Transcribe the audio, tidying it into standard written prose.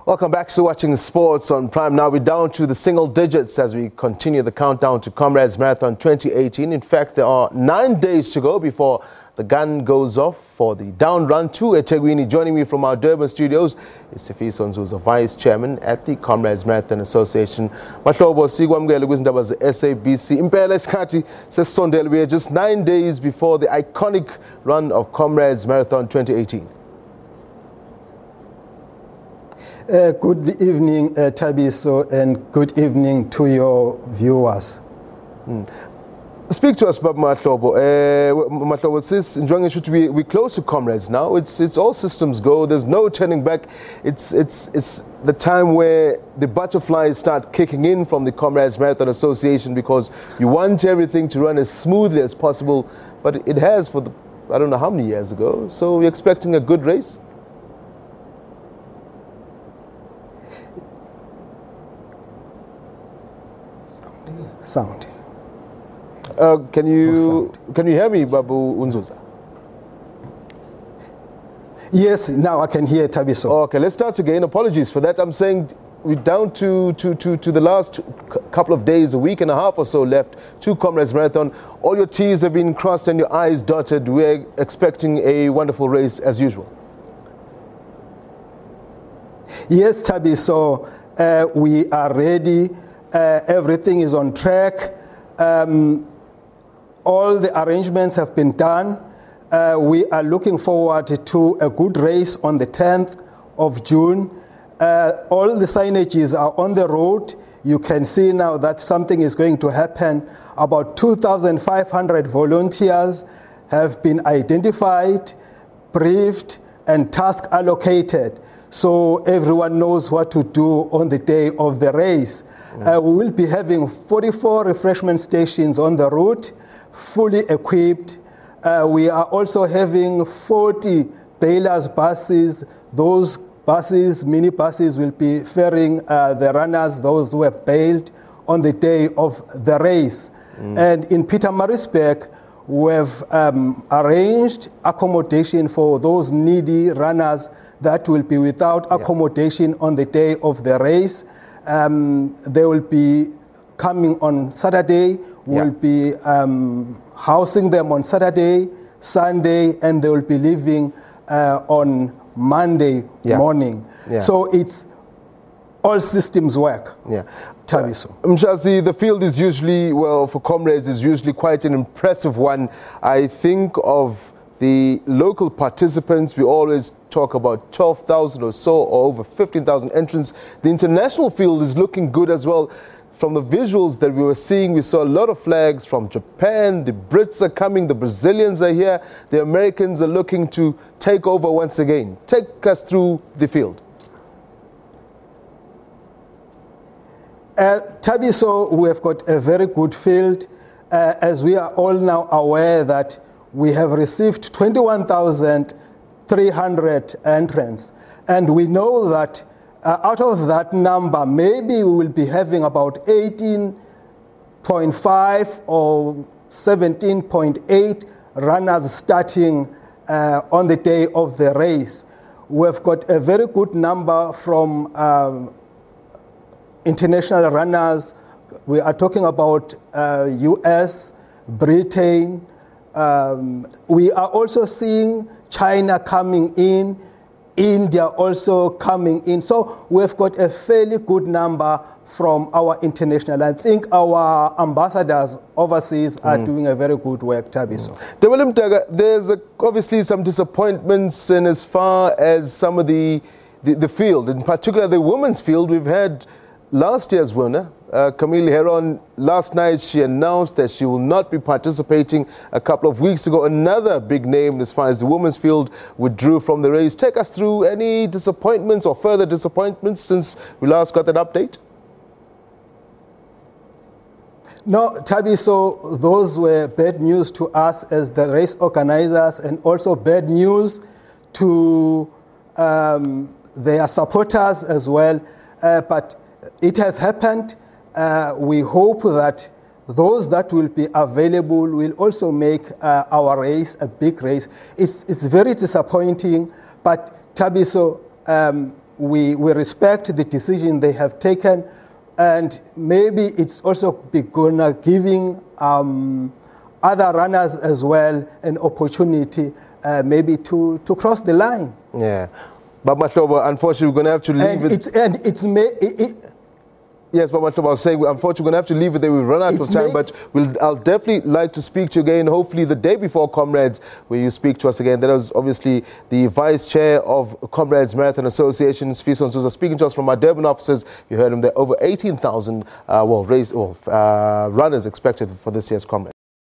Welcome back to Watching Sports on Prime. Now we're down to the single digits as we continue the countdown to Comrades Marathon 2018. In fact, there are 9 days to go before the gun goes off for the down run to eThekwini. Joining me from our Durban studios is Sifiso Nzuza, Vice Chairman at the Comrades Marathon Association. Mahlobo sikwamukele kwizindaba ze-SABC. Impela isikhathi sesisondele. We are just 9 days before the iconic run of Comrades Marathon 2018. Good evening, Sifiso, and good evening to your viewers. Speak to us about Mahlobo. Mahlobo, sis, enjoying it should be close to Comrades now. It's all systems go. There's no turning back. It's the time where the butterflies start kicking in from the Comrades Marathon Association, because you want everything to run as smoothly as possible, but it has for the, I don't know how many years ago. So we're expecting a good race. Sound. Can you hear me, Babu Nzuza? Yes, now I can hear Sifiso. Okay, let's start again. Apologies for that. I'm saying we're down to the last couple of days, a week and a half or so left to Comrades Marathon. All your T's have been crossed and your I's dotted. We're expecting a wonderful race as usual. Yes, Sifiso, we are ready. Everything is on track. All the arrangements have been done. We are looking forward to a good race on the 10th of June. All the signages are on the road. You can see now that something is going to happen. About 2,500 volunteers have been identified, briefed, and task allocated, so everyone knows what to do on the day of the race. We will be having 44 refreshment stations on the route, fully equipped. We are also having 40 bailers buses. Those buses, mini buses, will be ferrying the runners, those who have bailed, on the day of the race. And in Pietermaritzburg, we have arranged accommodation for those needy runners that will be without accommodation on the day of the race. They will be coming on Saturday. We'll be housing them on Saturday, Sunday, and they will be leaving on Monday morning. So it's all systems work. Sifiso. Mshazi, the field is usually, well, for Comrades, is usually quite an impressive one. I think of the local participants. We always talk about 12,000 or so, or over 15,000 entrants. The international field is looking good as well. From the visuals that we were seeing, we saw a lot of flags from Japan. The Brits are coming, the Brazilians are here, the Americans are looking to take over once again. Take us through the field. Sifiso, we have got a very good field, as we are all now aware that we have received 21,300 entrants, and we know that out of that number, maybe we will be having about 18.5 or 17.8 runners starting on the day of the race. We have got a very good number from international runners. We are talking about US, Britain. We are also seeing China coming in, India also coming in. So we've got a fairly good number from our international. I think our ambassadors overseas are doing a very good work, Sifiso. There's obviously some disappointments in as far as some of the field, in particular the women's field. We've had last year's winner, Camille Heron. Last night she announced that she will not be participating. A couple of weeks ago, another big name as far as the women's field withdrew from the race. Take us through any disappointments or further disappointments since we last got that update. No, Sifiso, those were bad news to us as the race organizers, and also bad news to their supporters as well. But it has happened. We hope that those that will be available will also make our race a big race. It's very disappointing, but Sifiso, we respect the decision they have taken, and maybe it's also gonna giving other runners as well an opportunity maybe to cross the line. Yeah. But Mahlobo, unfortunately, we're going to have to leave Yes, but Mahlobo, I was saying, unfortunately, we're going to have to leave it there. We've run out of time, but I'll definitely like to speak to you again, hopefully the day before Comrades, where you speak to us again. That was obviously the Vice Chair of Comrades Marathon Association, Sifiso Nzuza, speaking to us from our Durban offices. You heard him there, over 18,000 runners expected for this year's Comrades.